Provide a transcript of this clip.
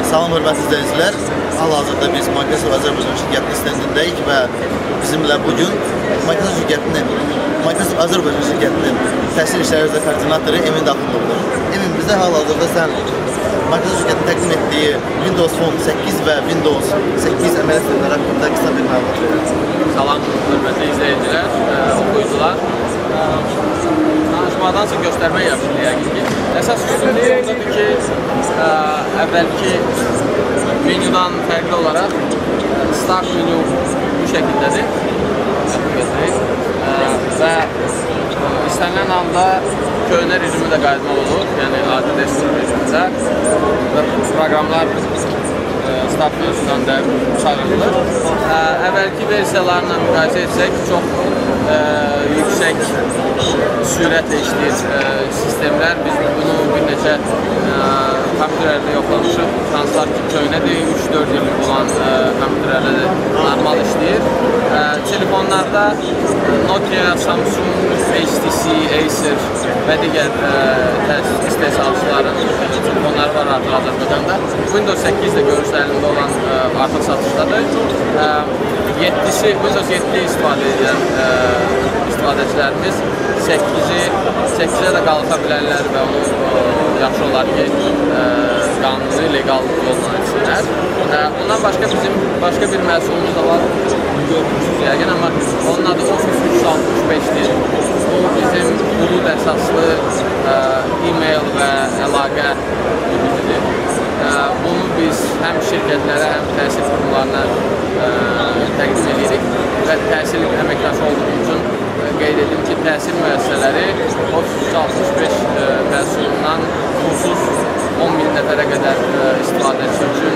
Salam hörmətli izləyicilər. Hal-hazırda biz Microsoft Azərbaycan şirkətinin stendindəyik və bizimlə bugün Microsoft Azərbaycan şirkətinin təhsil işləri üzrə koordinatoru Emin Daxılovdur. Emin, bizə hal-hazırda sən Microsoft şirkətinin təqdim etdiyi Windows Phone 8 və Windows 8 əməliyyat sistemləri haqqında qısa bir məlumat verir. Salam hörmətli izləyicilər, oxuyucular. Danışmadansa göstərmək yaxşıdır yəqin ki. Əsas üstünlüyü ondadır ki, əvvəlki menyudan fərqli olaraq Start menü bu şəkildədir. Və istənilən anda köhnə rejimi də qayıtmaq olur, yəni adi desktop rejimində və proqramlar Start menüsündən də çağırılır. Əvvəlki versiyalarla müqayisə etsək, çox yüksək sürətlə işləyir sistemlər. Biz bunu bir neçə kompüterlərdə yoxlamışıq. Hansılar ki, köhnədir, 3-4 illik olan kompüterlərdə də normal işləyir. Telefonlarda Nokia, Samsung, HTC, Acer və digər istehsalçıların telefonları var artıq Azərbaycanda. Windows 8 də görüşlərində olan artıq satışdadır. 7'si, Windows 7'yi istifadə edən istifadəçilərimiz 8'e də qalxa bilərlər və onu yaxşı olar ki, qanuni, legal yolla etsinlər. Ondan başqa bizim başqa bir məhsulumuz da var, görmüşsünüz yəqin, amma onun adı Office 365-dir. Bu bizim bulud əsaslı e-mail və əlaqə ünitidir. Bunu biz həm şirkətlərə, həm təhsil qurumlarına təqdim edirik və təhsil əməkdaşı olduğumuz üçün qeyd edim ki, təhsil müəssisələri Office 365 məhsulundan xüsus 10.000 nəfərə qədər istifadəçi üçün